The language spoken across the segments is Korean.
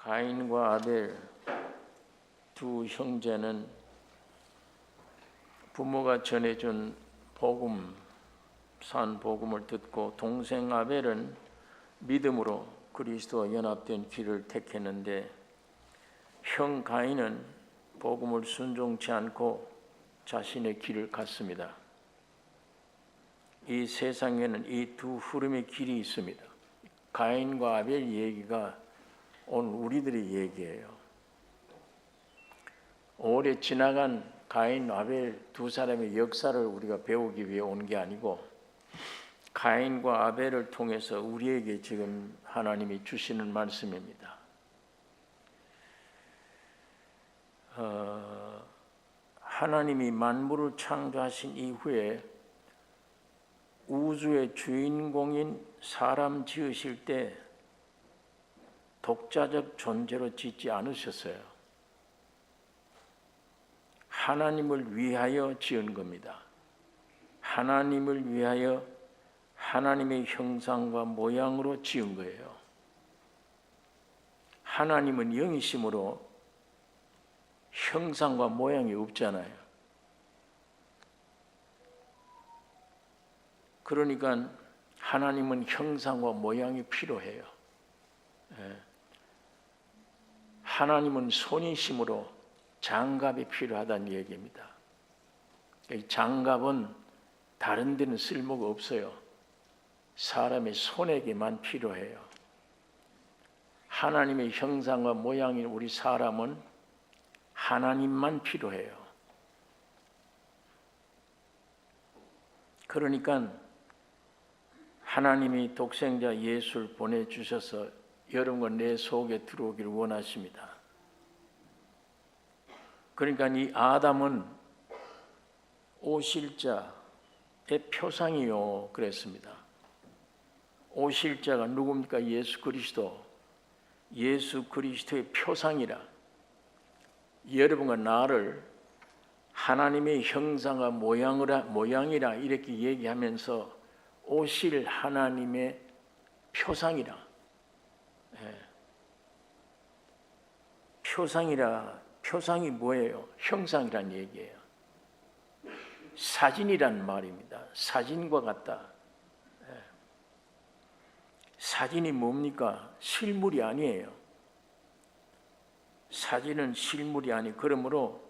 가인과 아벨 두 형제는 부모가 전해준 산 복음을 듣고 동생 아벨은 믿음으로 그리스도와 연합된 길을 택했는데 형 가인은 복음을 순종치 않고 자신의 길을 갔습니다. 이 세상에는 이 두 흐름의 길이 있습니다. 가인과 아벨 얘기가 오늘 우리들의 얘기예요. 오래 지나간 가인, 아벨 두 사람의 역사를 우리가 배우기 위해 온 게 아니고 가인과 아벨을 통해서 우리에게 지금 하나님이 주시는 말씀입니다. 하나님이 만물을 창조하신 이후에 우주의 주인공인 사람 지으실 때 독자적 존재로 짓지 않으셨어요. 하나님을 위하여 지은 겁니다. 하나님을 위하여 하나님의 형상과 모양으로 지은 거예요. 하나님은 영이심으로 형상과 모양이 없잖아요. 그러니까 하나님은 형상과 모양이 필요해요. 하나님은 손이심으로 장갑이 필요하다는 얘기입니다. 이 장갑은 다른 데는 쓸모가 없어요. 사람의 손에게만 필요해요. 하나님의 형상과 모양인 우리 사람은 하나님만 필요해요. 그러니까 하나님이 독생자 예수를 보내주셔서 여러분과 내 속에 들어오기를 원하십니다. 그러니까 이 아담은 오실자의 표상이요 그랬습니다. 오실자가 누굽니까? 예수 그리스도. 예수 그리스도의 표상이라. 여러분과 나를 하나님의 형상과 모양이라 이렇게 얘기하면서 오실 하나님의 표상이라. 표상이 뭐예요? 형상이란 얘기예요. 사진이란 말입니다. 사진과 같다. 사진이 뭡니까? 실물이 아니에요. 사진은 실물이 아니. 그러므로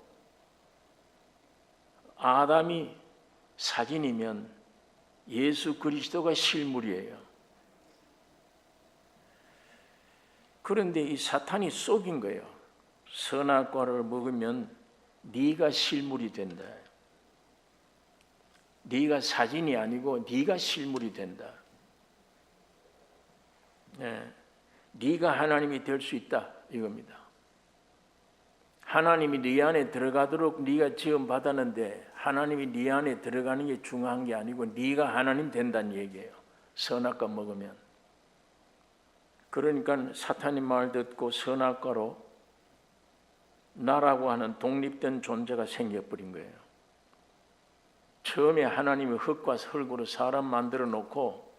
아담이 사진이면 예수 그리스도가 실물이에요. 그런데 이 사탄이 속인 거예요. 선악과를 먹으면 네가 실물이 된다. 네가 사진이 아니고 네가 실물이 된다. 네가 하나님이 될 수 있다 이겁니다. 하나님이 네 안에 들어가도록 네가 지음 받았는데 하나님이 네 안에 들어가는 게 중요한 게 아니고 네가 하나님 된다는 얘기예요. 선악과 먹으면. 그러니까 사탄의 말 듣고 선악과로 나라고 하는 독립된 존재가 생겨버린 거예요. 처음에 하나님이 흙과 흙으로 사람 만들어 놓고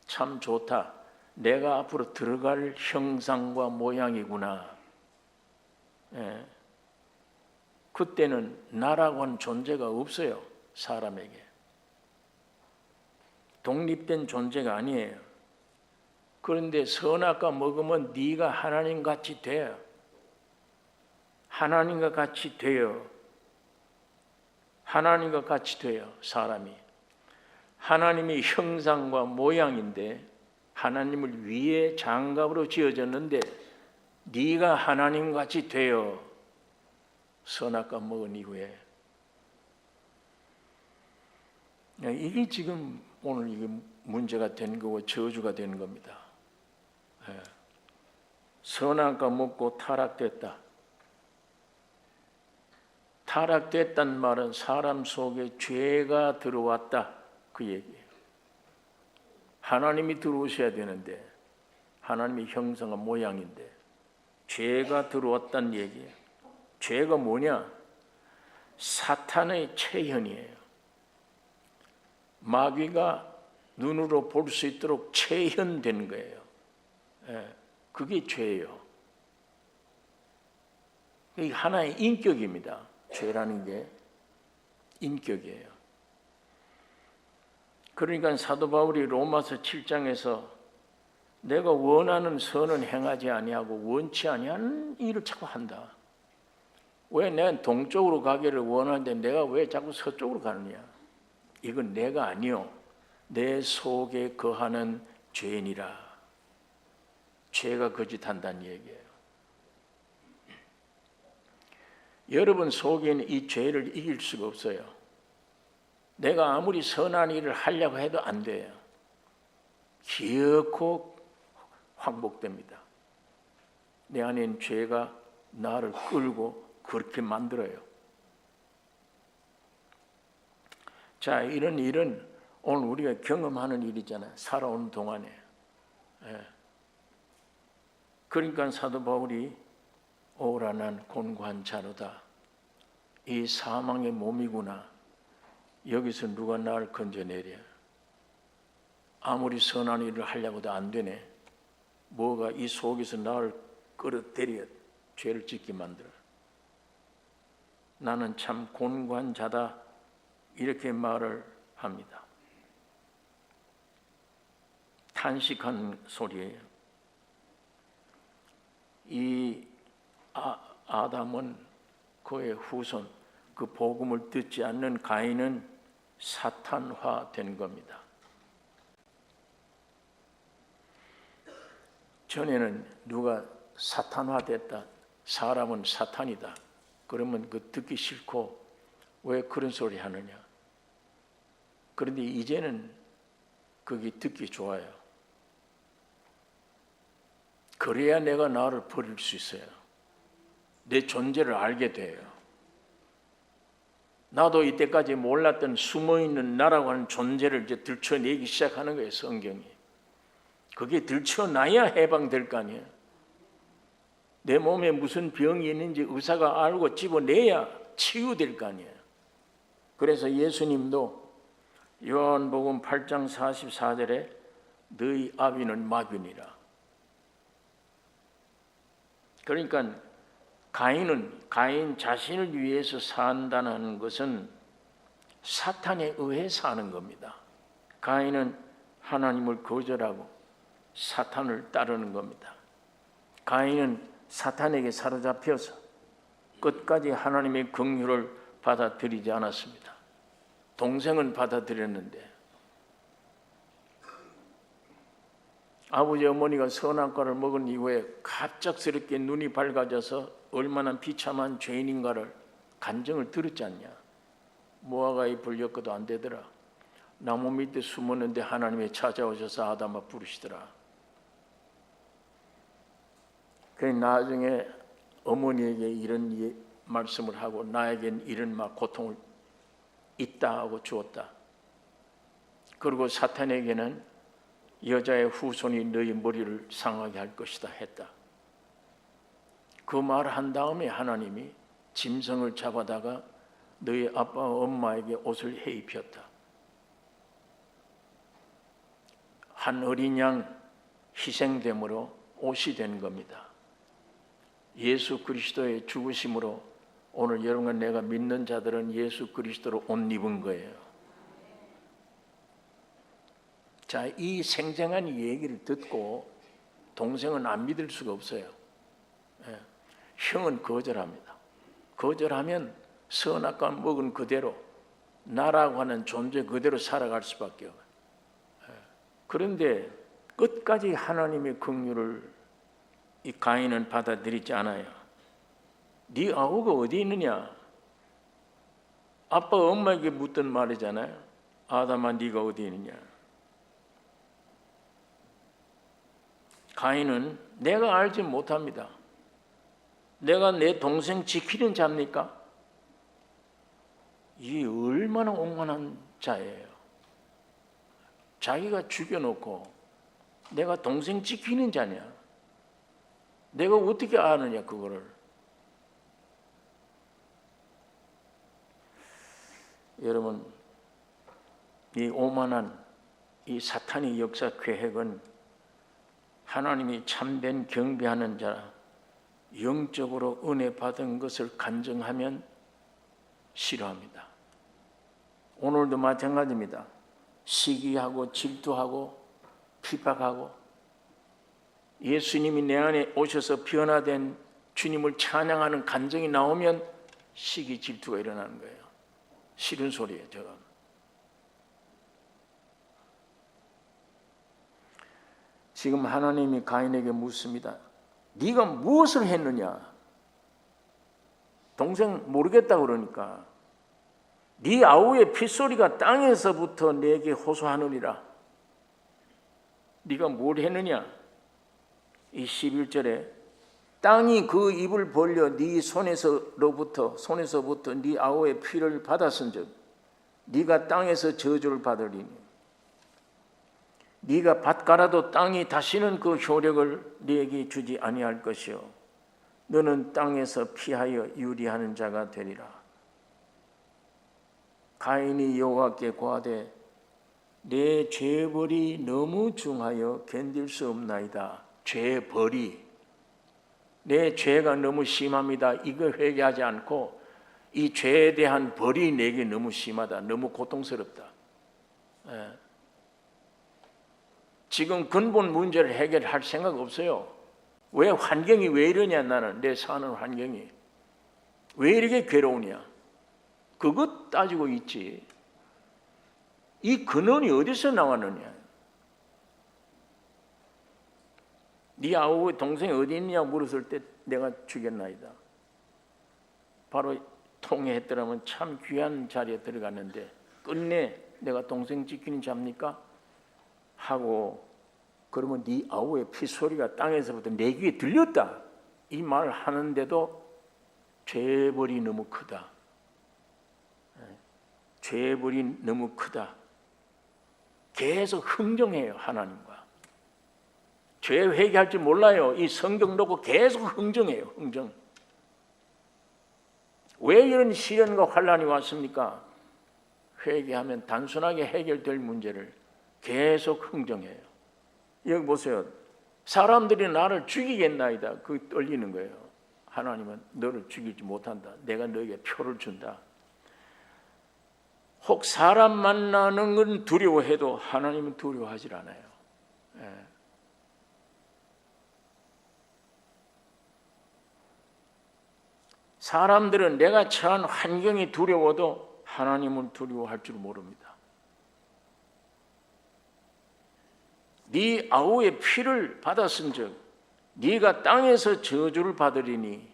참 좋다. 내가 앞으로 들어갈 형상과 모양이구나. 그때는 나라고 하는 존재가 없어요. 사람에게. 독립된 존재가 아니에요. 그런데 선악과 먹으면 네가 하나님같이 돼요. 하나님과 같이 돼요. 하나님과 같이 돼요. 사람이. 하나님의 형상과 모양인데 하나님을 위해 장갑으로 지어졌는데 네가 하나님같이 돼요. 선악과 먹은 이후에. 이게 지금 오늘 이게 문제가 된 거고 저주가 되는 겁니다. 선악과 먹고 타락됐다. 타락됐단 말은 사람 속에 죄가 들어왔다 그 얘기예요. 하나님이 들어오셔야 되는데 하나님의 형상과 모양인데 죄가 들어왔다는 얘기예요. 죄가 뭐냐? 사탄의 체현이에요. 마귀가 눈으로 볼 수 있도록 체현된 거예요. 그게 죄예요. 이게 하나의 인격입니다. 죄라는 게 인격이에요. 그러니까 사도 바울이 로마서 7장에서 내가 원하는 선은 행하지 아니하고 원치 아니하는 일을 자꾸 한다. 왜 내가 동쪽으로 가기를 원하는데 내가 왜 자꾸 서쪽으로 가느냐? 이건 내가 아니요, 내 속에 거하는 죄인이라. 죄가 거짓한다는 얘기예요. 여러분 속에 있는 이 죄를 이길 수가 없어요. 내가 아무리 선한 일을 하려고 해도 안 돼요. 기어코 항복됩니다. 내 안에 있는 죄가 나를 끌고 그렇게 만들어요. 자, 이런 일은 오늘 우리가 경험하는 일이잖아요. 살아오는 동안에. 그러니까 사도 바울이 오라 난 곤고한 자로다. 이 사망의 몸이구나. 여기서 누가 나를 건져내랴. 아무리 선한 일을 하려고도 안 되네. 뭐가 이 속에서 나를 끌어들여 죄를 짓게 만들어. 나는 참 곤고한 자다. 이렇게 말을 합니다. 탄식한 소리예요. 이 아담은 그의 후손, 그 복음을 듣지 않는 가인은 사탄화된 겁니다. 전에는 누가 사탄화됐다, 사람은 사탄이다, 그러면 그 듣기 싫고 왜 그런 소리 하느냐. 그런데 이제는 그게 듣기 좋아요. 그래야 내가 나를 버릴 수 있어요. 내 존재를 알게 돼요. 나도 이때까지 몰랐던 숨어있는 나라고 하는 존재를 이제 들춰내기 시작하는 거예요, 성경이. 그게 들춰놔야 해방될 거 아니에요. 내 몸에 무슨 병이 있는지 의사가 알고 집어내야 치유될 거 아니에요. 그래서 예수님도 요한복음 8장 44절에 너희 아비는 마귀니라. 그러니까 가인 자신을 위해서 산다는 것은 사탄에 의해 사는 겁니다. 가인은 하나님을 거절하고 사탄을 따르는 겁니다. 가인은 사탄에게 사로잡혀서 끝까지 하나님의 긍휼을 받아들이지 않았습니다. 동생은 받아들였는데 아버지 어머니가 선악과를 먹은 이후에 갑작스럽게 눈이 밝아져서 얼마나 비참한 죄인인가를 간증을 들었지 않냐. 모아가의 불렸거도 안 되더라. 나무 밑에 숨었는데 하나님이 찾아오셔서 아담아 부르시더라. 그 나중에 어머니에게 이런 말씀을 하고 나에겐 이런 막 고통을 있다 하고 주었다. 그리고 사탄에게는 여자의 후손이 너희 머리를 상하게 할 것이다 했다. 그 말을 한 다음에 하나님이 짐승을 잡아다가 너희 아빠와 엄마에게 옷을 해입혔다. 한 어린 양 희생됨으로 옷이 된 겁니다. 예수 그리스도의 죽으심으로 오늘 여러분과 내가 믿는 자들은 예수 그리스도로 옷 입은 거예요. 자, 이 생생한 얘기를 듣고 동생은 안 믿을 수가 없어요. 형은 거절합니다. 거절하면 선악과 먹은 그대로 나라고 하는 존재 그대로 살아갈 수밖에 없어요. 그런데 끝까지 하나님의 긍휼을 이 가인은 받아들이지 않아요. 네 아우가 어디 있느냐? 아빠 엄마에게 묻던 말이잖아요. 아담아 네가 어디 있느냐? 가인은 내가 알지 못합니다. 내가 내 동생 지키는 자입니까? 이 얼마나 오만한 자예요. 자기가 죽여놓고 내가 동생 지키는 자냐? 내가 어떻게 아느냐 그거를. 여러분, 이 오만한 이 사탄의 역사 계획은 하나님이 참된 경배하는 자 영적으로 은혜 받은 것을 간증하면 싫어합니다. 오늘도 마찬가지입니다. 시기하고 질투하고 핍박하고 예수님이 내 안에 오셔서 변화된 주님을 찬양하는 간증이 나오면 시기 질투가 일어나는 거예요. 싫은 소리예요. 제가 지금 하나님이 가인에게 묻습니다. 네가 무엇을 했느냐? 동생 모르겠다 그러니까 네 아우의 핏소리가 땅에서부터 내게 호소하느니라. 네가 뭘 했느냐? 이 11절에 땅이 그 입을 벌려 네 손에서부터 네 아우의 피를 받았은즉 네가 땅에서 저주를 받으리니 네가 밭갈아도 땅이 다시는 그 효력을 네게 주지 아니할 것이요 너는 땅에서 피하여 유리하는 자가 되리라. 가인이 여호와께 고하되 내 죄벌이 너무 중하여 견딜 수 없나이다. 죄벌이 내 죄가 너무 심합니다. 이거 회개하지 않고 이 죄에 대한 벌이 내게 너무 심하다. 너무 고통스럽다. 지금 근본 문제를 해결할 생각 없어요. 왜 환경이 왜 이러냐? 나는 내 사는 환경이 왜 이렇게 괴로우냐? 그것 따지고 있지. 이 근원이 어디서 나왔느냐? 네 아우의 동생이 어디 있냐 물었을 때 내가 죽였나이다. 바로 통해했더라면 참 귀한 자리에 들어갔는데 끝내 내가 동생 지키는 자입니까? 하고 그러면 네 아우의 피소리가 땅에서부터 내 귀에 들렸다. 이 말을 하는데도 죄벌이 너무 크다. 죄벌이 너무 크다. 계속 흥정해요. 하나님과. 죄 회개할 줄 몰라요. 이 성경 놓고 계속 흥정해요. 흥정. 왜 이런 시련과 환란이 왔습니까? 회개하면 단순하게 해결될 문제를 계속 흥정해요. 여기 보세요. 사람들이 나를 죽이겠나이다. 그 떨리는 거예요. 하나님은 너를 죽이지 못한다. 내가 너에게 표를 준다. 혹 사람 만나는 건 두려워해도 하나님은 두려워하지 않아요. 사람들은 내가 처한 환경이 두려워도 하나님을 두려워할 줄 모릅니다. 네 아우의 피를 받았은즉 네가 땅에서 저주를 받으리니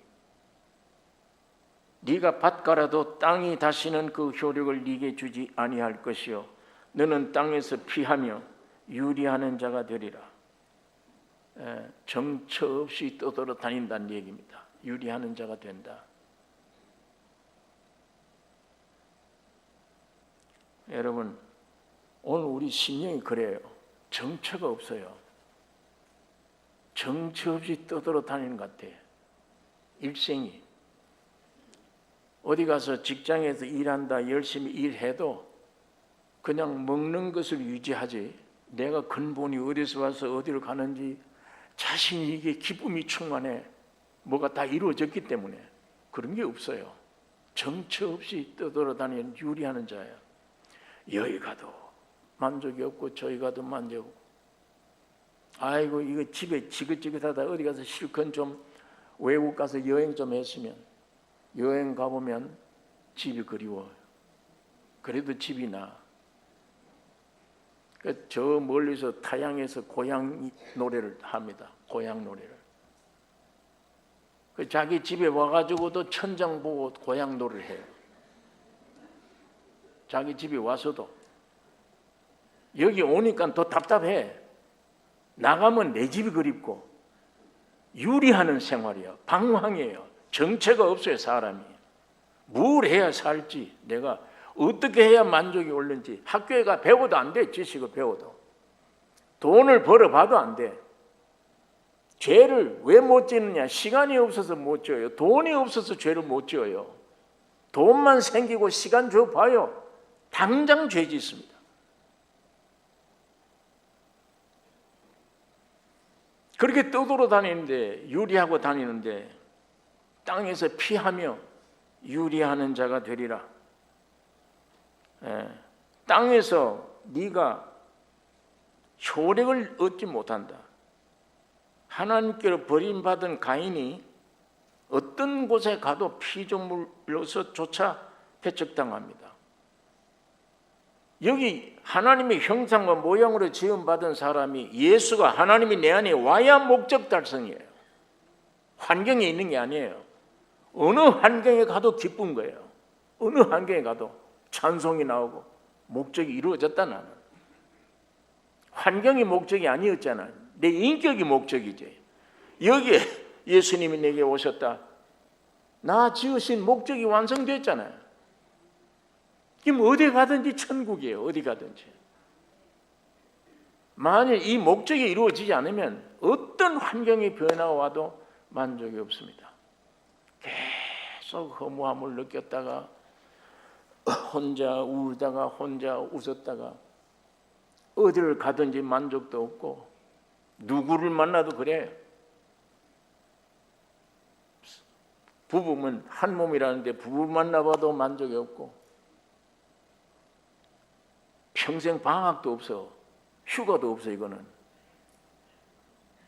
네가 밭갈아도 땅이 다시는 그 효력을 네게 주지 아니할 것이요 너는 땅에서 피하며 유리하는 자가 되리라. 정처 없이 떠돌아 다닌다는 얘기입니다. 유리하는 자가 된다. 여러분 오늘 우리 심령이 그래요. 정처가 없어요. 정처 없이 떠돌아 다니는 것 같아요. 일생이 어디 가서 직장에서 일한다 열심히 일해도 그냥 먹는 것을 유지하지 내가 근본이 어디서 와서 어디로 가는지 자신이 이게 기쁨이 충만해 뭐가 다 이루어졌기 때문에 그런 게 없어요. 정처 없이 떠돌아다니는 유리하는 자예요. 여기 가도 만족이 없고 저기 가도 만족 없고 아이고 이거 집에 지긋지긋하다 어디 가서 실컷 좀 외국 가서 여행 좀 했으면 여행 가보면 집이 그리워요. 그래도 집이 나. 저 멀리서 타향에서 고향 노래를 합니다. 고향 노래를. 자기 집에 와가지고도 천장 보고 고향 노래를 해요. 자기 집에 와서도. 여기 오니까 더 답답해. 나가면 내 집이 그립고 유리하는 생활이야. 방황이에요. 정체가 없어요. 사람이. 뭘 해야 살지 내가 어떻게 해야 만족이 올는지 학교에 가 배워도 안 돼. 지식을 배워도 돈을 벌어봐도 안 돼. 죄를 왜 못 짓느냐? 시간이 없어서 못 지어요. 돈이 없어서 죄를 못 지어요. 돈만 생기고 시간 줘봐요. 당장 죄 짓습니다. 그렇게 떠돌아 다니는데 유리하고 다니는데 땅에서 피하며 유리하는 자가 되리라. 땅에서 네가 효력을 얻지 못한다. 하나님께로 버림받은 가인이 어떤 곳에 가도 피조물로서조차 배척당합니다. 여기 하나님의 형상과 모양으로 지음받은 사람이, 예수가 하나님이 내 안에 와야 목적 달성이에요. 환경에 있는 게 아니에요. 어느 환경에 가도 기쁜 거예요. 어느 환경에 가도 찬송이 나오고 목적이 이루어졌다. 나는 환경이 목적이 아니었잖아요. 내 인격이 목적이지. 여기에 예수님이 내게 오셨다. 나 지으신 목적이 완성됐잖아요. 그럼 어디 가든지 천국이에요. 어디 가든지. 만일 이 목적이 이루어지지 않으면 어떤 환경의 변화가 와도 만족이 없습니다. 계속 허무함을 느꼈다가 혼자 울다가 혼자 웃었다가 어디를 가든지 만족도 없고 누구를 만나도 그래요. 부부면 한 몸이라는데 부부 만나봐도 만족이 없고 평생 방학도 없어. 휴가도 없어. 이거는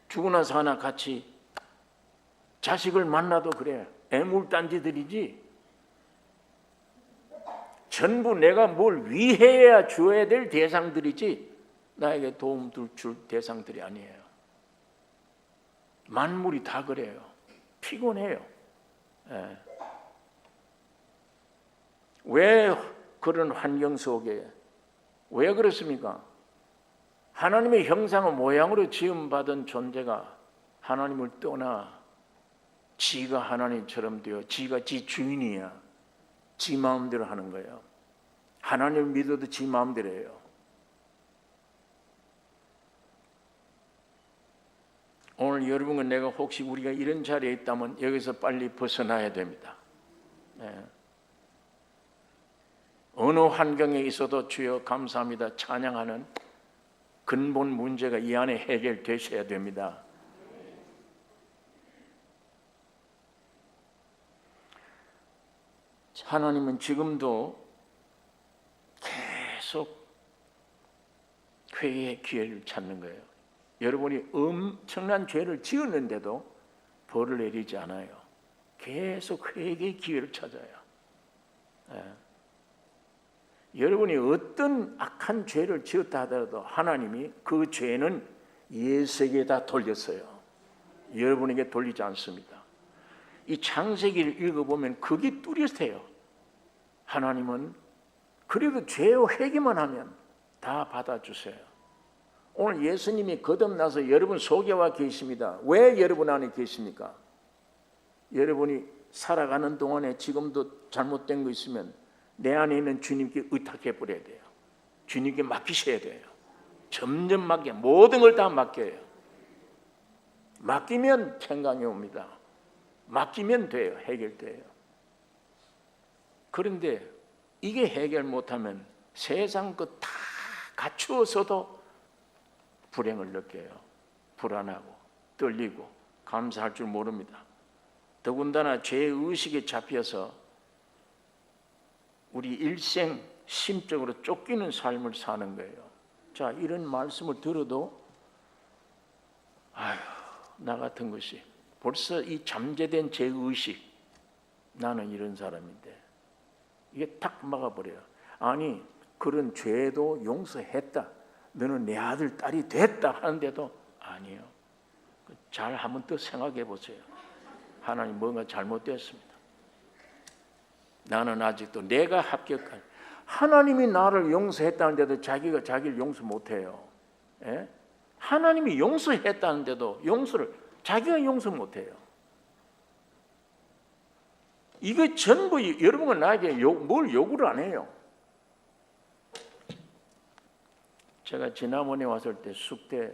죽으나 사나 같이 자식을 만나도 그래. 애물단지들이지. 전부 내가 뭘 위해야 줘야 될 대상들이지 나에게 도움 줄 대상들이 아니에요. 만물이 다 그래요. 피곤해요. 왜 그런 환경 속에 왜 그렇습니까? 하나님의 형상과 모양으로 지음받은 존재가 하나님을 떠나 지가 하나님처럼 되어 지가 지 주인이야. 지 마음대로 하는 거예요. 하나님을 믿어도 지 마음대로 해요. 오늘 여러분과 내가 혹시 우리가 이런 자리에 있다면 여기서 빨리 벗어나야 됩니다. 어느 환경에 있어도 주여 감사합니다 찬양하는 근본 문제가 이 안에 해결되셔야 됩니다. 하나님은 지금도 계속 회개의 기회를 찾는 거예요. 여러분이 엄청난 죄를 지었는데도 벌을 내리지 않아요. 계속 회개의 기회를 찾아요. 여러분이 어떤 악한 죄를 지었다 하더라도 하나님이 그 죄는 예수에게 다 돌렸어요. 여러분에게 돌리지 않습니다. 이 창세기를 읽어보면 그게 뚜렷해요. 하나님은 그래도 죄의 회개만 하면 다 받아주세요. 오늘 예수님이 거듭나서 여러분 속에 와 계십니다. 왜 여러분 안에 계십니까? 여러분이 살아가는 동안에 지금도 잘못된 거 있으면 내 안에 있는 주님께 의탁해 버려야 돼요. 주님께 맡기셔야 돼요. 점점 맡겨. 모든 걸 다 맡겨요. 맡기면 평강이 옵니다. 맡기면 돼요. 해결돼요. 그런데 이게 해결 못하면 세상 것 다 갖추어서도 불행을 느껴요. 불안하고 떨리고 감사할 줄 모릅니다. 더군다나 죄의식에 잡혀서 우리 일생 심적으로 쫓기는 삶을 사는 거예요. 자, 이런 말씀을 들어도 아휴, 나 같은 것이 벌써 이 잠재된 죄의식, 나는 이런 사람인데 이게 탁 막아버려요. 아니, 그런 죄도 용서했다, 너는 내 아들 딸이 됐다 하는데도 아니에요. 잘 한번 더 생각해 보세요. 하나님 뭔가 잘못되었습니다. 나는 아직도 내가 합격한, 하나님이 나를 용서했다는데도 자기가 자기를 용서 못해요. 하나님이 용서했다는데도 용서를 자기가 용서 못해요. 이거 전부 여러분은 나에게 뭘 요구를 안 해요. 제가 지난번에 왔을 때 숙대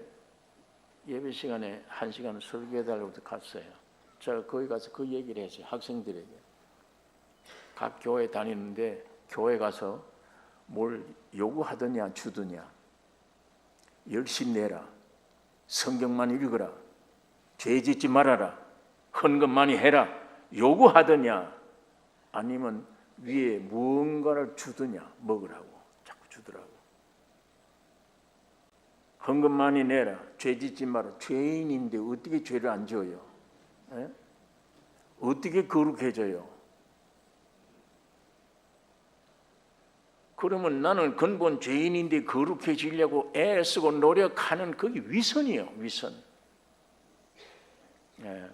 예배 시간에 1시간 설교해달라고 갔어요. 제가 거기 가서 그 얘기를 했어요. 학생들에게. 각 교회 다니는데 교회 가서 뭘 요구하더냐 주더냐, 열심 내라, 성경만 읽어라, 죄 짓지 말아라, 헌금 많이 해라, 요구하더냐 아니면 위에 무언가를 주더냐 먹으라고 자꾸 주더라고. 헌금 많이 내라. 죄 짓지 마라. 죄인인데 어떻게 죄를 안 지어요? 에? 어떻게 거룩해져요? 그러면 나는 근본 죄인인데 거룩해지려고 애쓰고 노력하는 그게 위선이요. 위선. 예.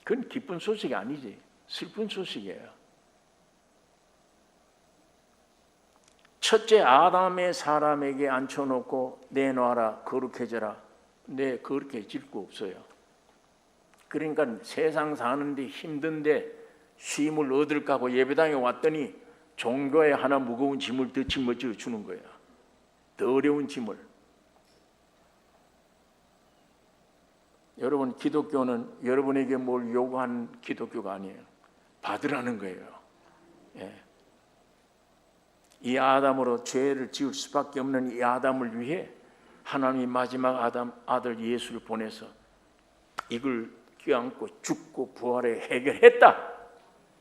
그건 기쁜 소식이 아니지. 슬픈 소식이에요. 첫째 아담의 사람에게 앉혀놓고 내놔라 거룩해져라. 네, 거룩해질 거 없어요. 그러니까 세상 사는데 힘든데 쉼을 얻을까 하고 예배당에 왔더니 종교에 하나 무거운 짐을 더 짊어져 주는 거야. 더 어려운 짐을. 여러분, 기독교는 여러분에게 뭘 요구하는 기독교가 아니에요. 받으라는 거예요. 예. 이 아담으로 죄를 지을 수밖에 없는 이 아담을 위해 하나님이 마지막 아들 예수를 보내서 이걸 껴안고 죽고 부활해 해결했다.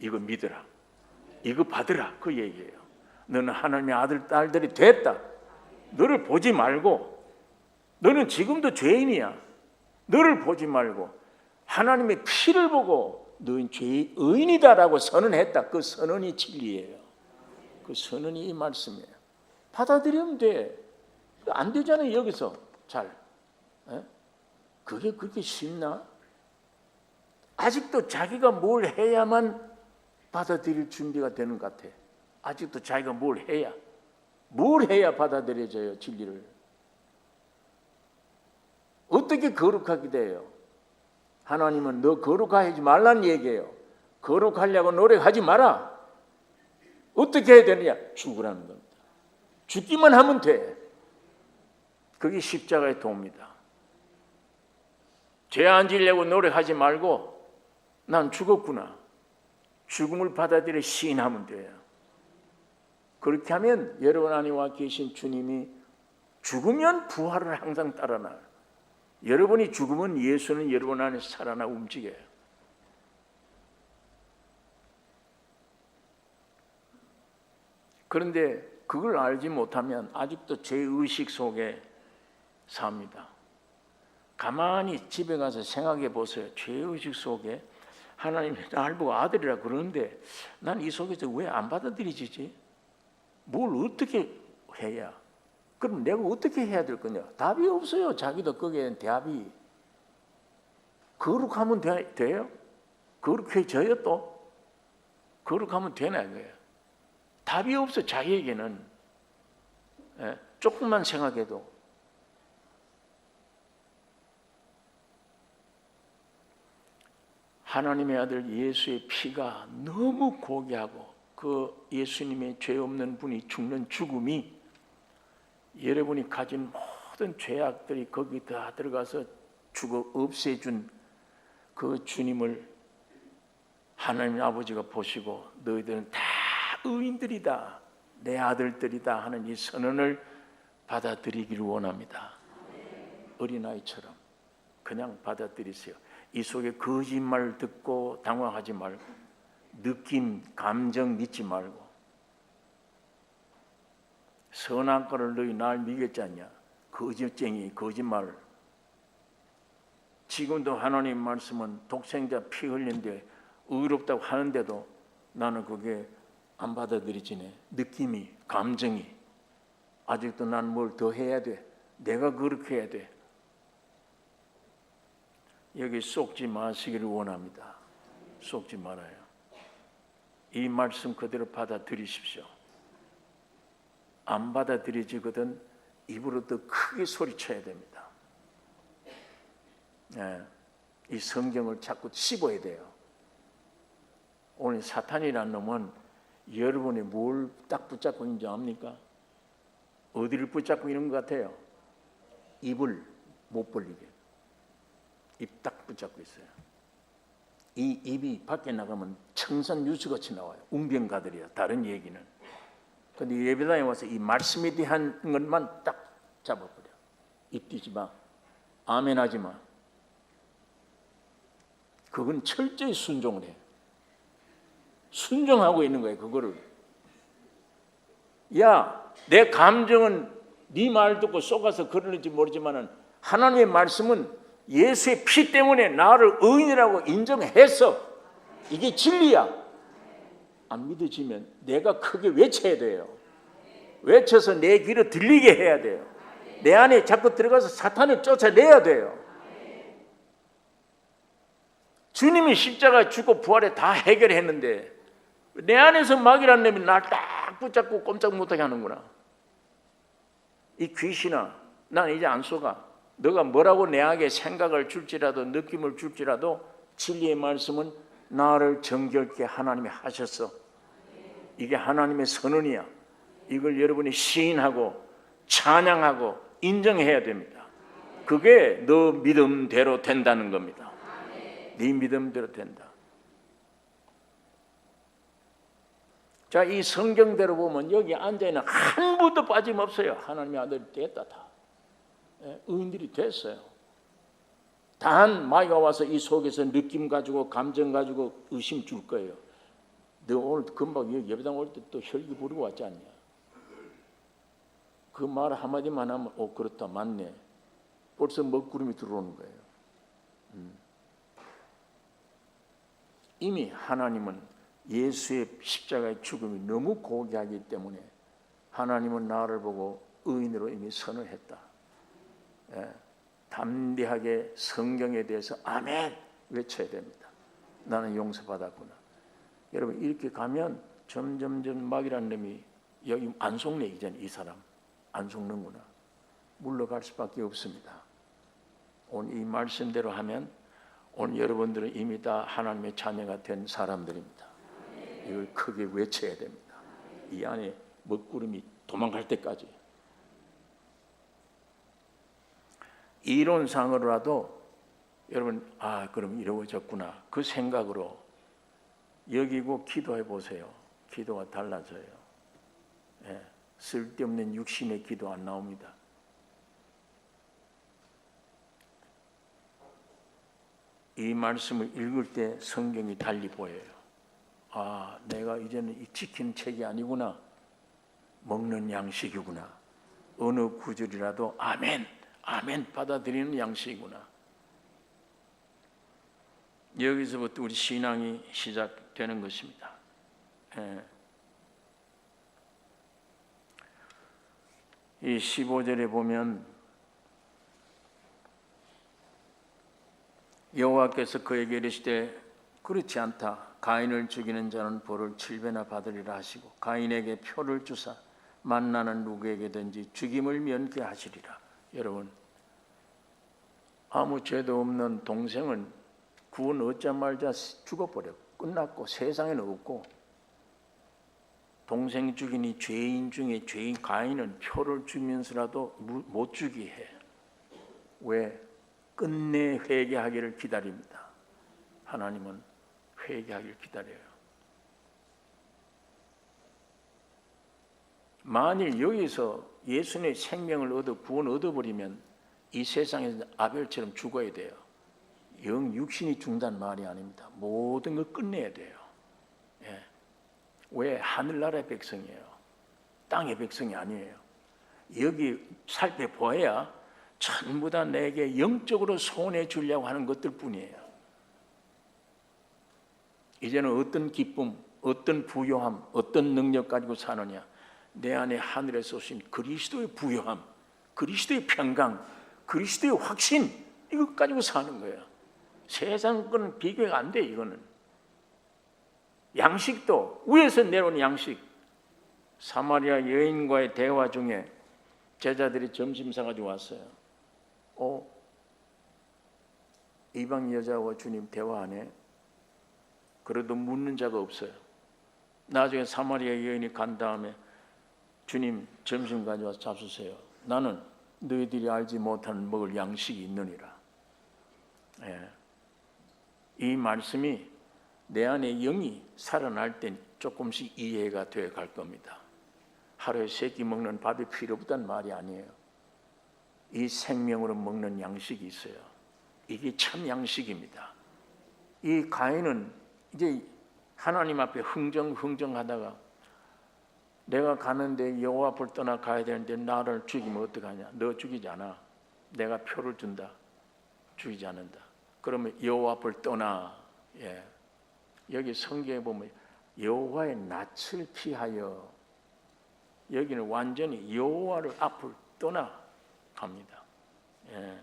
이거 믿으라. 이거 받으라. 그 얘기예요. 너는 하나님의 아들, 딸들이 됐다. 너를 보지 말고, 너는 지금도 죄인이야. 너를 보지 말고 하나님의 피를 보고 너는 의인이다라고 선언했다. 그 선언이 진리예요. 그 선언이 이 말씀이에요. 받아들이면 돼. 안 되잖아요. 여기서 잘. 에? 그게 그렇게 쉽나? 아직도 자기가 뭘 해야만 받아들일 준비가 되는 것 같아. 아직도 자기가 뭘 해야 받아들여져요. 진리를. 어떻게 거룩하게 돼요? 하나님은 너 거룩하지 말라는 얘기예요. 거룩하려고 노력하지 마라. 어떻게 해야 되느냐? 죽으라는 겁니다. 죽기만 하면 돼. 그게 십자가의 도입니다. 죄 안 지려고 노력하지 말고 난 죽었구나. 죽음을 받아들여 시인하면 돼요. 그렇게 하면 여러분 안에 와 계신 주님이 죽으면 부활을 항상 따라나요. 여러분이 죽으면 예수는 여러분 안에 살아나 움직여요. 그런데 그걸 알지 못하면 아직도 죄의식 속에 삽니다. 가만히 집에 가서 생각해 보세요. 죄의식 속에 하나님이 날 보고 아들이라 그러는데 난 이 속에서 왜 안 받아들이지? 뭘 어떻게 해야? 그럼 내가 어떻게 해야 될 거냐? 답이 없어요. 자기도 거기에 답이. 거룩하면 돼요? 거룩해져요 또? 거룩하면 되나 이거예요. 답이 없어 자기에게는. 예? 조금만 생각해도. 하나님의 아들 예수의 피가 너무 고귀하고 그 예수님의 죄 없는 분이 죽는 죽음이 여러분이 가진 모든 죄악들이 거기 다 들어가서 죽어 없애준 그 주님을 하나님 아버지가 보시고 너희들은 다 의인들이다. 내 아들들이다 하는 이 선언을 받아들이기를 원합니다. 어린아이처럼 그냥 받아들이세요. 이 속에 거짓말 듣고 당황하지 말고 느낌, 감정 믿지 말고 선한 거를 너희 날 믿겠지 않냐? 거짓쟁이, 거짓말. 지금도 하나님 말씀은 독생자 피 흘린데 의롭다고 하는데도 나는 그게 안 받아들이지네. 느낌이, 감정이. 아직도 난 뭘 더 해야 돼. 내가 그렇게 해야 돼. 여기 쏙지 마시기를 원합니다. 쏙지 말아요. 이 말씀 그대로 받아들이십시오. 안 받아들여지거든 입으로 더 크게 소리쳐야 됩니다. 네, 이 성경을 자꾸 씹어야 돼요. 오늘 사탄이라는 놈은 여러분이 뭘 딱 붙잡고 있는지 압니까? 어디를 붙잡고 있는 것 같아요? 입을 못 벌리게. 입 딱 붙잡고 있어요. 이 입이 밖에 나가면 청산유수같이 나와요. 웅변가들이야. 다른 얘기는. 그런데 예배당에 와서 이 말씀에 대한 것만 딱 잡아버려. 입 띄지 마. 아멘 하지 마. 그건 철저히 순종을 해. 순종하고 있는 거예요. 그거를. 야, 내 감정은 네 말 듣고 속아서 그러는지 모르지만 하나님의 말씀은 예수의 피 때문에 나를 의인이라고 인정해서 이게 진리야. 안 믿어지면 내가 크게 외쳐야 돼요. 외쳐서 내 귀로 들리게 해야 돼요. 내 안에 자꾸 들어가서 사탄을 쫓아내야 돼요. 주님이 십자가 죽고 부활에 다 해결했는데 내 안에서 막이라는 놈이 날 딱 붙잡고 꼼짝 못하게 하는구나. 이 귀신아, 난 이제 안 속아. 너가 뭐라고 내에게 생각을 줄지라도 느낌을 줄지라도 진리의 말씀은 나를 정결케 하나님이 하셨어. 이게 하나님의 선언이야. 이걸 여러분이 시인하고 찬양하고 인정해야 됩니다. 그게 너 믿음대로 된다는 겁니다. 네 믿음대로 된다. 자, 이 성경대로 보면 여기 앉아있는 한 분도 빠짐없어요. 하나님의 아들이 됐다 다. 의인들이 됐어요. 단 마귀가 와서 이 속에서 느낌 가지고 감정 가지고 의심 줄 거예요. 너 오늘 금방 예배당 올 때 또 혈기 부리고 왔지 않냐? 그 말 한마디만 하면 그렇다 맞네. 벌써 먹구름이 들어오는 거예요. 이미 하나님은 예수의 십자가의 죽음이 너무 고귀하기 때문에 하나님은 나를 보고 의인으로 이미 선언했다. 담대하게 성경에 대해서 아멘 외쳐야 됩니다. 나는 용서받았구나. 여러분 이렇게 가면 점점점 막이라는 놈이 여기 안 속네. 이제는 이 사람 안 속는구나. 물러갈 수밖에 없습니다. 오늘 이 말씀대로 하면 오늘 여러분들은 이미 다 하나님의 자녀가 된 사람들입니다. 이걸 크게 외쳐야 됩니다. 이 안에 먹구름이 도망갈 때까지. 이론상으로라도 여러분 그럼 이루어졌구나 그 생각으로 여기고 기도해 보세요. 기도가 달라져요. 쓸데없는 육신의 기도 안 나옵니다. 이 말씀을 읽을 때 성경이 달리 보여요. 내가 이제는 이 지키는 책이 아니구나. 먹는 양식이구나. 어느 구절이라도 아멘, 아멘 받아들이는 양식이구나. 여기서부터 우리 신앙이 시작되는 것입니다. 이 15절에 보면 여호와께서 그에게 이르시되 그렇지 않다. 가인을 죽이는 자는 벌을 7배나 받으리라 하시고 가인에게 표를 주사 만나는 누구에게든지 죽임을 면케하시리라. 여러분 아무 죄도 없는 동생은 구원 얻자마자 죽어버려. 끝났고 세상에는 없고 동생 죽이니 죄인 중에 죄인 가인은 표를 주면서라도 못 죽게 해. 왜? 끝내 회개하기를 기다립니다. 하나님은 회개하기를 기다려요. 만일 여기서 예수님의 생명을 얻어 구원 얻어버리면 이 세상에서 아벨처럼 죽어야 돼요. 영 육신이 죽는다는 말이 아닙니다. 모든 걸 끝내야 돼요. 왜? 하늘나라의 백성이에요. 땅의 백성이 아니에요. 여기 살펴보아야 전부 다 내게 영적으로 손해 주려고 하는 것들 뿐이에요. 이제는 어떤 기쁨, 어떤 부요함, 어떤 능력 가지고 사느냐. 내 안에 하늘에서 오신 그리스도의 부요함, 그리스도의 평강, 그리스도의 확신, 이것 가지고 사는 거예요. 세상 거는 비교가 안 돼. 이거는 양식도 위에서 내려온 양식. 사마리아 여인과의 대화 중에 제자들이 점심 사가지고 왔어요. 이방 여자와 주님 대화하네. 그래도 묻는 자가 없어요. 나중에 사마리아 여인이 간 다음에 주님 점심 가져와서 잡수세요. 나는 너희들이 알지 못하는 먹을 양식이 있느니라. 이 말씀이 내 안에 영이 살아날 땐 조금씩 이해가 되어 갈 겁니다. 하루에 3끼 먹는 밥이 필요 없다는 말이 아니에요. 이 생명으로 먹는 양식이 있어요. 이게 참 양식입니다. 이 가인은 이제 하나님 앞에 흥정하다가 내가 가는데 여호와 앞을 떠나 가야 되는데 나를 죽이면 어떡하냐? 너 죽이지 않아. 내가 표를 준다. 죽이지 않는다. 그러면 여호와 앞을 떠나. 예. 여기 성경에 보면 여호와의 낯을 피하여, 여기는 완전히 여호와를 앞을 떠나 갑니다. 예.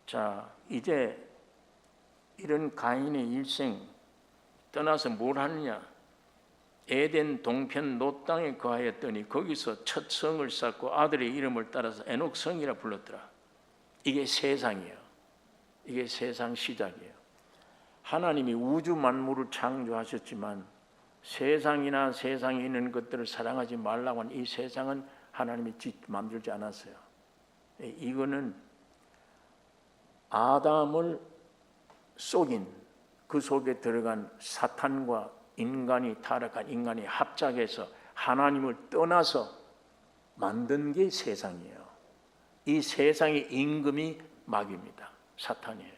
자, 이제 이런 가인의 일생 떠나서 뭘 하느냐? 에덴 동편 롯 땅에 거하였더니 거기서 첫 성을 쌓고 아들의 이름을 따라서 에녹 성이라 불렀더라. 이게 세상이에요. 이게 세상 시작이에요. 하나님이 우주 만물을 창조하셨지만 세상이나 세상에 있는 것들을 사랑하지 말라고 한 이 세상은 하나님이 만들지 않았어요. 이거는 아담을 속인, 그 속에 들어간 사탄과 인간이, 타락한 인간이 합작해서 하나님을 떠나서 만든 게 세상이에요. 이 세상의 임금이 마귀입니다. 사탄이에요.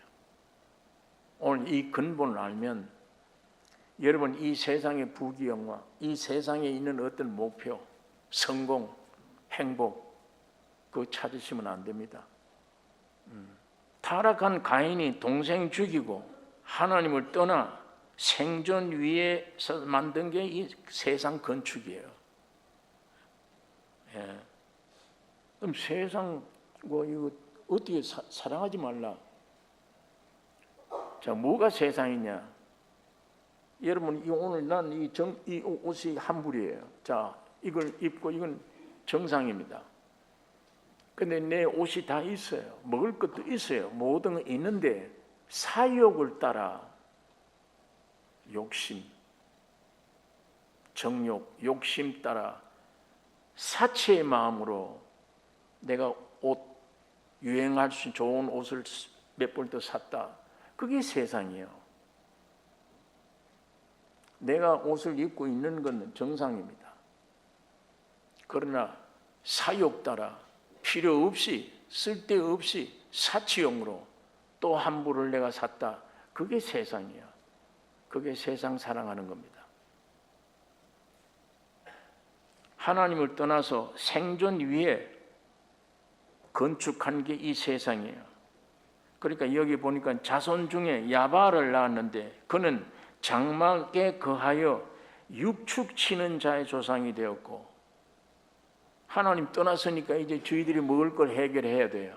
오늘 이 근본을 알면 여러분 이 세상의 부귀영화, 이 세상에 있는 어떤 목표, 성공, 행복, 그거 찾으시면 안 됩니다. 타락한 가인이 동생 죽이고 하나님을 떠나 생존 위에서 만든 게 이 세상 건축이에요. 예. 그럼 세상 이거 어떻게 사랑하지 말라? 자, 뭐가 세상이냐? 여러분 오늘 난 이 옷이 한불이에요. 자, 이걸 입고 이건 정상입니다. 근데 내 옷이 다 있어요. 먹을 것도 있어요. 모든 거 있는데 사욕을 따라 욕심, 정욕, 욕심 따라 사치의 마음으로 내가 옷, 유행할 수 좋은 옷을 몇 벌 더 샀다. 그게 세상이에요. 내가 옷을 입고 있는 건 정상입니다. 그러나 사욕 따라 필요 없이, 쓸데없이 사치용으로 또 한 벌을 내가 샀다. 그게 세상이야. 그게 세상 사랑하는 겁니다. 하나님을 떠나서 생존 위에 건축한 게 이 세상이에요. 그러니까 여기 보니까 자손 중에 야발을 낳았는데 그는 장막에 거하여 육축 치는 자의 조상이 되었고, 하나님 떠났으니까 이제 저희들이 먹을 걸 해결해야 돼요.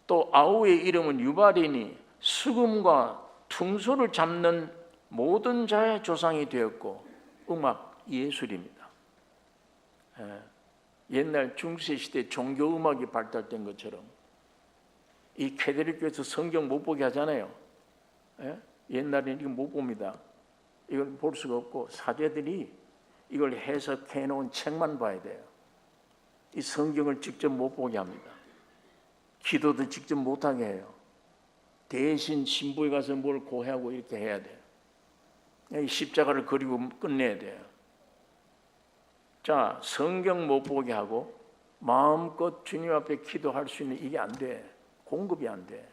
또 아우의 이름은 유발이니 수금과 퉁소를 잡는 모든 자의 조상이 되었고, 음악 예술입니다. 옛날 중세시대 종교음악이 발달된 것처럼 이 캐톨릭교에서 성경 못 보게 하잖아요. 옛날에는 이거 못 봅니다. 이걸 볼 수가 없고 사제들이 이걸 해석해 놓은 책만 봐야 돼요. 이 성경을 직접 못 보게 합니다. 기도도 직접 못하게 해요. 대신 신부에 가서 뭘 고해하고 이렇게 해야 돼요. 이 십자가를 그리고 끝내야 돼요. 자, 성경 못 보게 하고 마음껏 주님 앞에 기도할 수 있는 이게 안 돼. 공급이 안 돼.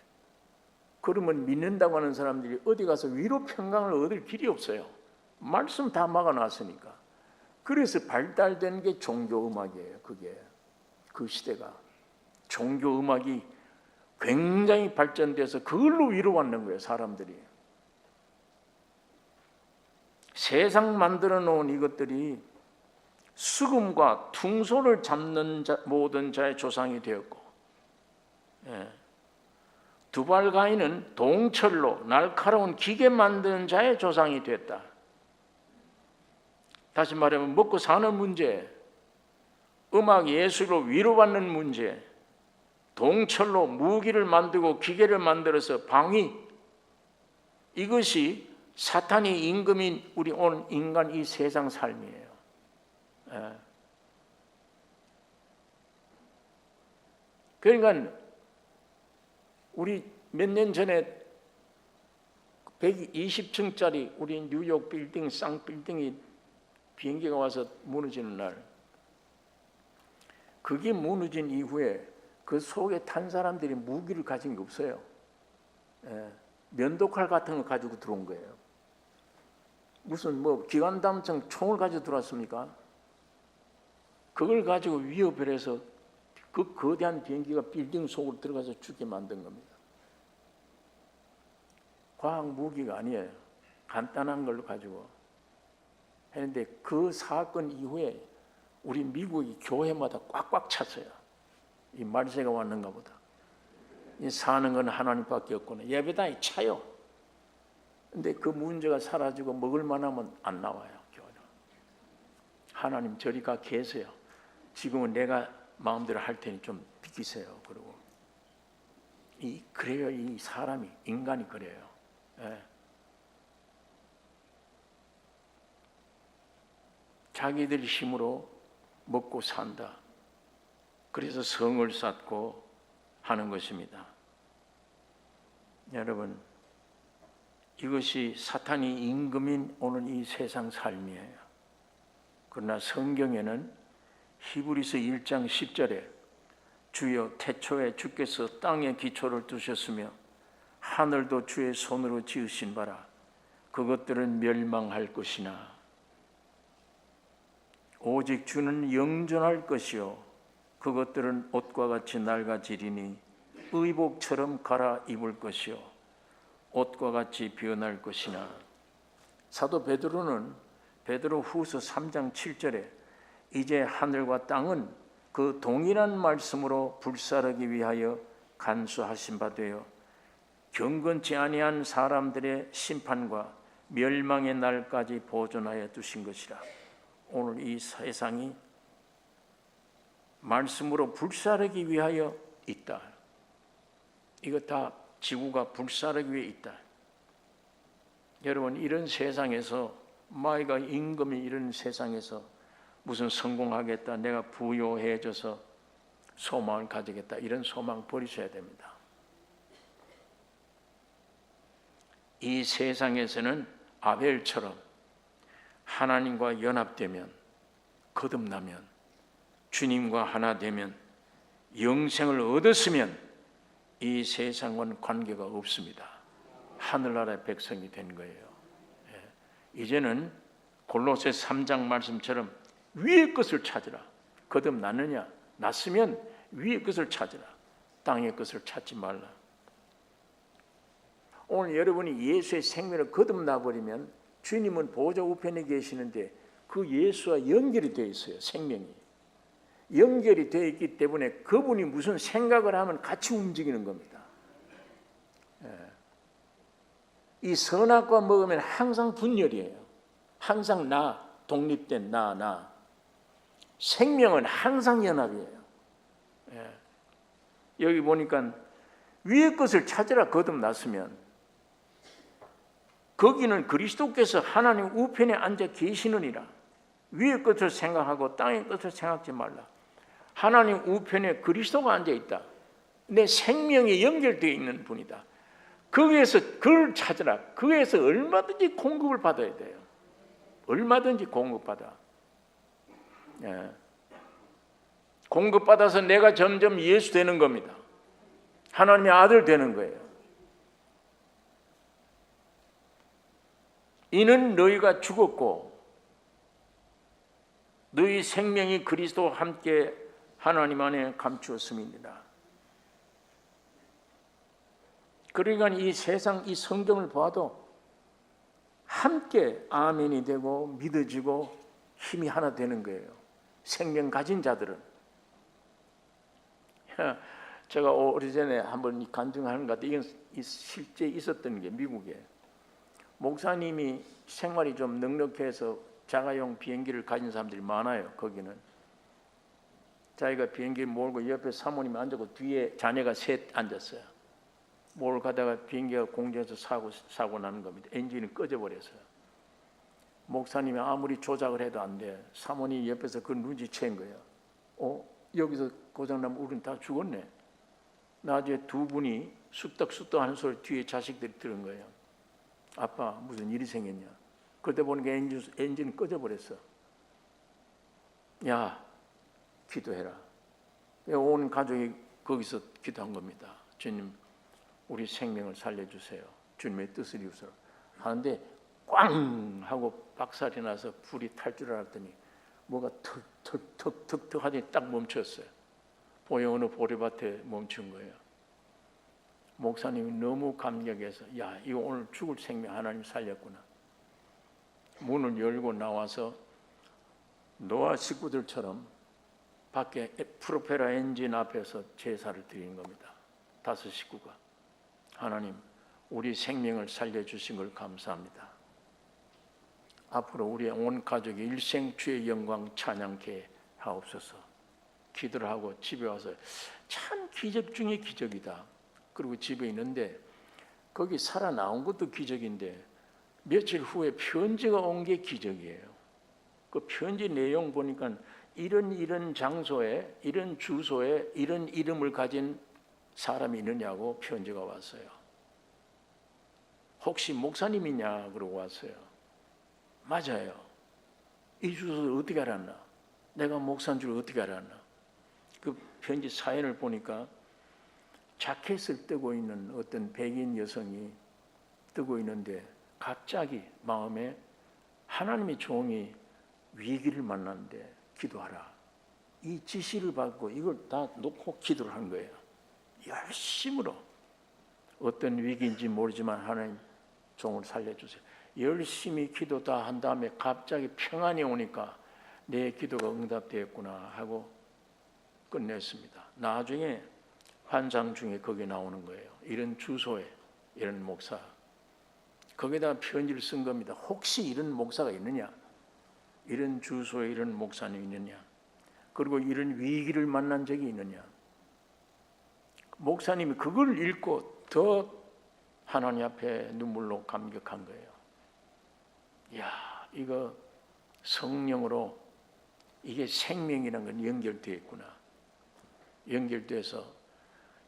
그러면 믿는다고 하는 사람들이 어디 가서 위로 평강을 얻을 길이 없어요. 말씀 다 막아놨으니까. 그래서 발달된 게 종교음악이에요. 그게 그 시대가 종교음악이 굉장히 발전돼서 그걸로 위로받는 거예요. 사람들이. 세상 만들어 놓은 이것들이 수금과 퉁소를 잡는 모든 자의 조상이 되었고, 두발 가인은 동철로 날카로운 기계 만드는 자의 조상이 됐다. 다시 말하면 먹고 사는 문제, 음악 예술로 위로받는 문제, 동철로 무기를 만들고 기계를 만들어서 방위, 이것이 사탄이 임금인 우리 오늘 인간 이 세상 삶이에요. 그러니까 우리 몇 년 전에 120층짜리 우리 뉴욕 빌딩, 쌍빌딩이 비행기가 와서 무너지는 날, 그게 무너진 이후에 그 속에 탄 사람들이 무기를 가진 게 없어요. 면도칼 같은 거 가지고 들어온 거예요. 무슨 뭐 기관단총 총을 가지고 들어왔습니까? 그걸 가지고 위협을 해서 그 거대한 비행기가 빌딩 속으로 들어가서 죽게 만든 겁니다. 과학 무기가 아니에요. 간단한 걸로 가지고 했는데 그 사건 이후에 우리 미국이 교회마다 꽉꽉 찼어요. 이 말세가 왔는가 보다. 이 사는 건 하나님밖에 없구나. 예배당이 차요. 근데 그 문제가 사라지고 먹을 만하면 안 나와요. 교회는. 하나님 저리 가 계세요. 지금은 내가 마음대로 할 테니 좀 비키세요. 그러고 그래요. 이 사람이 인간이 그래요. 예. 자기들 힘으로 먹고 산다. 그래서 성을 쌓고 하는 것입니다. 여러분, 이것이 사탄이 임금인 오늘 이 세상 삶이에요. 그러나 성경에는 히브리서 1장 10절에 주여 태초에 주께서 땅에 기초를 두셨으며 하늘도 주의 손으로 지으신 바라 그것들은 멸망할 것이나 오직 주는 영존할 것이요 그것들은 옷과 같이 낡아지리니 의복처럼 갈아입을 것이요 옷과 같이 변할 것이나. 사도 베드로는 베드로후서 3장 7절에 이제 하늘과 땅은 그 동일한 말씀으로 불사르기 위하여 간수하신 바 되어 경건치 아니한 사람들의 심판과 멸망의 날까지 보존하여 두신 것이라. 오늘 이 세상이 말씀으로 불사르기 위하여 있다. 이거 다 지구가 불사르기 위해 있다. 여러분, 이런 세상에서 마이가 임금이 이런 세상에서 무슨 성공하겠다, 내가 부유해져서 소망을 가지겠다, 이런 소망 버리셔야 됩니다. 이 세상에서는 아벨처럼 하나님과 연합되면, 거듭나면, 주님과 하나 되면, 영생을 얻었으면 이 세상과는 관계가 없습니다. 하늘나라의 백성이 된 거예요. 이제는 골로새 3장 말씀처럼 위의 것을 찾으라. 거듭났느냐? 났으면 위의 것을 찾으라. 땅의 것을 찾지 말라. 오늘 여러분이 예수의 생명을 거듭나 버리면 주님은 보좌 우편에 계시는데 그 예수와 연결이 되어 있어요. 생명이 연결이 되어 있기 때문에 그분이 무슨 생각을 하면 같이 움직이는 겁니다. 이 선악과 먹으면 항상 분열이에요. 항상 나, 독립된 나. 생명은 항상 연합이에요. 여기 보니까 위의 것을 찾으라. 거듭났으면 거기는 그리스도께서 하나님 우편에 앉아 계시느니라. 위의 것을 생각하고 땅의 것을 생각하지 말라. 하나님 우편에 그리스도가 앉아 있다. 내 생명이 연결되어 있는 분이다. 거기에서 그걸 찾으라. 거기에서 얼마든지 공급을 받아야 돼요. 얼마든지 공급받아. 공급받아서 내가 점점 예수 되는 겁니다. 하나님의 아들 되는 거예요. 이는 너희가 죽었고 너희 생명이 그리스도와 함께 하나님 안에 감추었음이니라. 그러니까 이 세상 이 성경을 봐도 함께 아멘이 되고 믿어지고 힘이 하나 되는 거예요. 생명 가진 자들은. 제가 오래전에 한번 간증하는 것 같아요. 이건 실제 있었던 게 미국에 목사님이 생활이 좀 넉넉해서 자가용 비행기를 가진 사람들이 많아요. 거기는 자기가 비행기를 몰고 옆에 사모님이 앉았고 뒤에 자녀가 셋 앉았어요. 몰고 가다가 비행기가 공중에서 사고 나는 겁니다. 엔진이 꺼져버렸어요. 목사님이 아무리 조작을 해도 안 돼. 사모님이 옆에서 그 눈치챈 거예요. 여기서 고장나면 우리는 다 죽었네. 나중에 두 분이 쑥덕쑥덕 하는 소리 뒤에 자식들이 들은 거예요. 아빠 무슨 일이 생겼냐. 그때 보니까 엔진이 꺼져버렸어. 야 기도해라. 온 가족이 거기서 기도한 겁니다. 주님 우리 생명을 살려주세요. 주님의 뜻을 이루소서 하는데 꽝 하고 박살이 나서 불이 탈 줄 알았더니 뭐가 턱턱턱턱 하더니 딱 멈췄어요. 보여 어느 보리밭에 멈춘 거예요. 목사님이 너무 감격해서 야, 이거 오늘 죽을 생명 하나님 살렸구나. 문을 열고 나와서 노아 식구들처럼 밖에 프로펠러 엔진 앞에서 제사를 드리는 겁니다. 5 식구가. 하나님, 우리 생명을 살려주신 걸 감사합니다. 앞으로 우리의 온 가족이 일생 주의 영광 찬양케 하옵소서. 기도를 하고 집에 와서 참 기적 중에 기적이다. 그리고 집에 있는데 거기 살아나온 것도 기적인데 며칠 후에 편지가 온 게 기적이에요. 그 편지 내용 보니까 이런 장소에, 이런 주소에 이런 이름을 가진 사람이 있느냐고 편지가 왔어요. 혹시 목사님이냐 그러고 왔어요. 맞아요. 이 주소를 어떻게 알았나? 내가 목사인 줄 어떻게 알았나? 그 편지 사연을 보니까 자켓을 뜨고 있는 어떤 백인 여성이 뜨고 있는데 갑자기 마음에 하나님의 종이 위기를 만났는데 기도하라. 이 지시를 받고 이걸 다 놓고 기도를 한 거예요. 열심으로. 어떤 위기인지 모르지만 하나님 종을 살려주세요. 열심히 기도 다 한 다음에 갑자기 평안이 오니까 내 기도가 응답되었구나 하고 끝냈습니다. 나중에 환상 중에 거기 나오는 거예요. 이런 주소에 이런 목사. 거기다 편지를 쓴 겁니다. 혹시 이런 목사가 있느냐? 이런 주소에 이런 목사님이 있느냐? 그리고 이런 위기를 만난 적이 있느냐? 목사님이 그걸 읽고 더 하나님 앞에 눈물로 감격한 거예요. 이야, 이거 성령으로 이게 생명이라는 건 연결되어 있구나. 연결돼서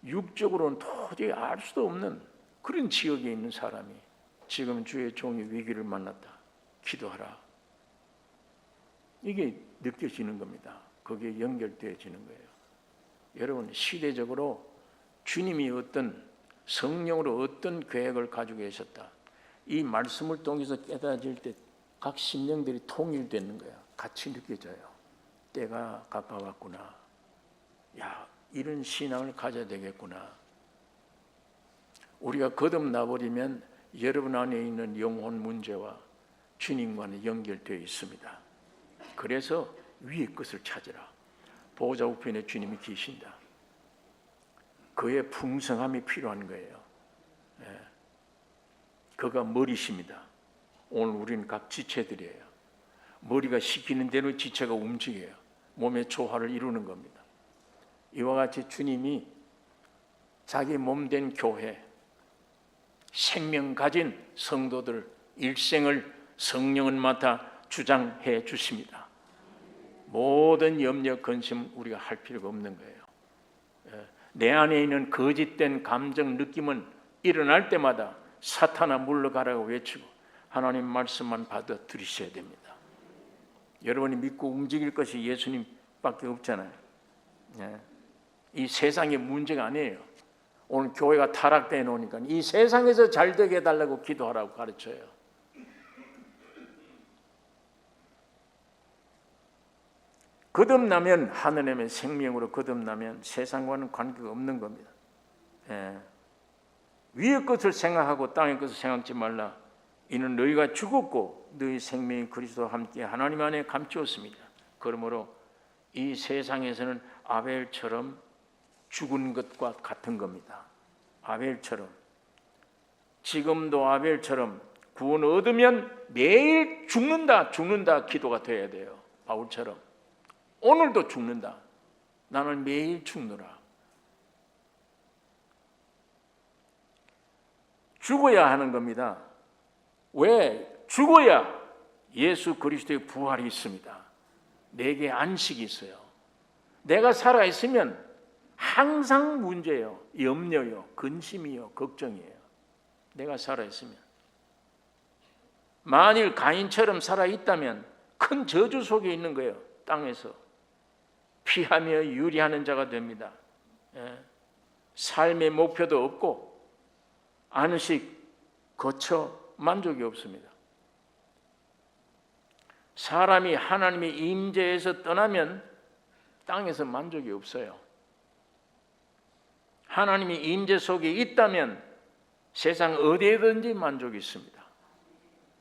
육적으로는 도저히 알 수도 없는 그런 지역에 있는 사람이 지금 주의 종이 위기를 만났다. 기도하라. 이게 느껴지는 겁니다. 거기에 연결되어지는 거예요. 여러분, 시대적으로 주님이 어떤 성령으로 어떤 계획을 가지고 계셨다. 이 말씀을 통해서 깨달아질 때 각 심령들이 통일되는 거야. 같이 느껴져요. 때가 가까웠구나. 야, 이런 신앙을 가져야 되겠구나. 우리가 거듭나버리면 여러분 안에 있는 영혼 문제와 주님과는 연결되어 있습니다. 그래서 위의 것을 찾으라. 보호자 우편에 주님이 계신다. 그의 풍성함이 필요한 거예요. 그가 머리십니다. 오늘 우리는 각 지체들이에요. 머리가 시키는 대로 지체가 움직여요. 몸의 조화를 이루는 겁니다. 이와 같이 주님이 자기 몸된 교회, 생명 가진 성도들 일생을 성령은 맡아 주장해 주십니다. 모든 염려, 근심 우리가 할 필요가 없는 거예요. 내 안에 있는 거짓된 감정, 느낌은 일어날 때마다 사탄아 물러가라고 외치고 하나님 말씀만 받아 들이셔야 됩니다. 여러분이 믿고 움직일 것이 예수님밖에 없잖아요. 이 세상의 문제가 아니에요. 오늘 교회가 타락되어 놓으니까 이 세상에서 잘 되게 해달라고 기도하라고 가르쳐요. 거듭나면 하늘의 생명으로 거듭나면 세상과는 관계가 없는 겁니다. 위의 것을 생각하고 땅의 것을 생각지 말라. 이는 너희가 죽었고 너희 생명이 그리스도와 함께 하나님 안에 감추었습니다. 그러므로 이 세상에서는 아벨처럼 죽은 것과 같은 겁니다. 아벨처럼. 지금도 아벨처럼 구원 얻으면 매일 죽는다 기도가 돼야 돼요. 바울처럼. 오늘도 죽는다. 나는 매일 죽노라. 죽어야 하는 겁니다. 왜? 죽어야 예수 그리스도의 부활이 있습니다. 내게 안식이 있어요. 내가 살아있으면 항상 문제예요. 염려요, 근심이요, 걱정이에요. 내가 살아있으면. 만일 가인처럼 살아있다면 큰 저주 속에 있는 거예요. 땅에서. 피하며 유리하는 자가 됩니다. 삶의 목표도 없고 안식 거쳐 만족이 없습니다. 사람이 하나님의 임재에서 떠나면 땅에서 만족이 없어요. 하나님의 임재 속에 있다면 세상 어디에든지 만족이 있습니다.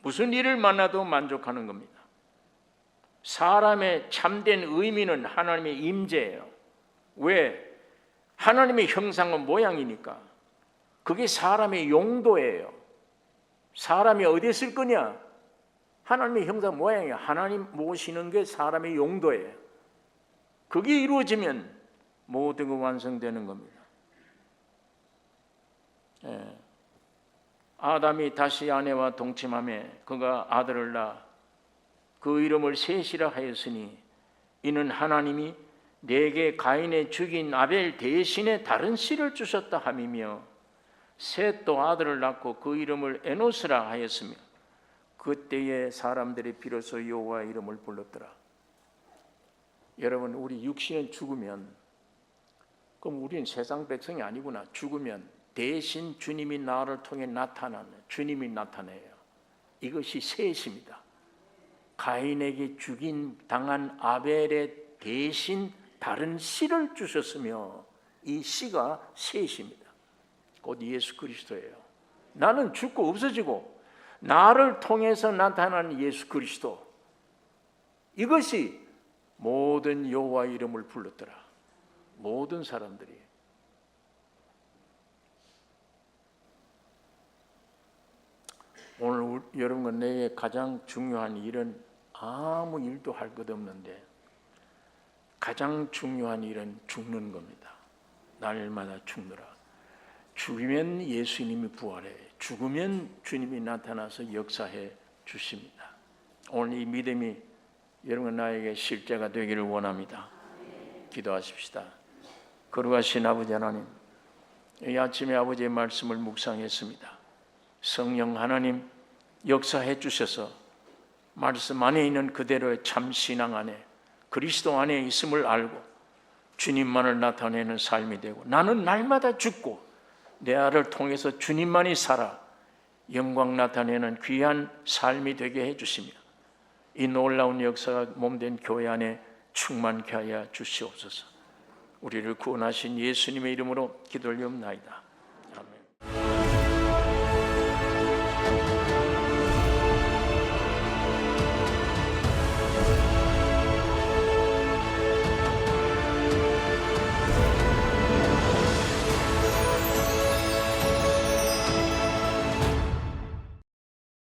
무슨 일을 만나도 만족하는 겁니다. 사람의 참된 의미는 하나님의 임재예요. 왜? 하나님의 형상은 모양이니까. 그게 사람의 용도예요. 사람이 어디에 쓸 거냐? 하나님의 형상 모양이에요. 하나님 모시는 게 사람의 용도예요. 그게 이루어지면 모든 게 완성되는 겁니다. 아담이 다시 아내와 동침하며 그가 아들을 낳아 그 이름을 셋이라 하였으니 이는 하나님이 내게 가인의 죽인 아벨 대신에 다른 씨를 주셨다 함이며 셋도 아들을 낳고 그 이름을 에노스라 하였으며 그때에 사람들이 비로소 여호와의 이름을 불렀더라. 여러분, 우리 육신은 죽으면 그럼 우리는 세상 백성이 아니구나. 죽으면 대신 주님이 나를 통해 나타나는, 주님이 나타내요. 이것이 셋입니다. 가인에게 죽인 당한 아벨의 대신 다른 씨를 주셨으며 이 씨가 셋입니다. 곧 예수 그리스도예요. 나는 죽고 없어지고 나를 통해서 나타나는 예수 그리스도, 이것이 모든 여호와의 이름을 불렀더라. 모든 사람들이. 오늘 여러분과 내게 가장 중요한 일은 아무 일도 할 것 없는데 가장 중요한 일은 죽는 겁니다. 날마다 죽느라. 죽으면 예수님이 부활해, 죽으면 주님이 나타나서 역사해 주십니다. 오늘 이 믿음이 여러분 나에게 실제가 되기를 원합니다. 기도하십시다. 거룩하신 아버지 하나님, 이 아침에 아버지의 말씀을 묵상했습니다. 성령 하나님 역사해 주셔서 말씀 안에 있는 그대로의 참 신앙 안에 그리스도 안에 있음을 알고 주님만을 나타내는 삶이 되고 나는 날마다 죽고 내 아를 통해서 주님만이 살아 영광 나타내는 귀한 삶이 되게 해주시며 이 놀라운 역사가 몸된 교회 안에 충만케 하여 주시옵소서. 우리를 구원하신 예수님의 이름으로 기도 올리옵나이다.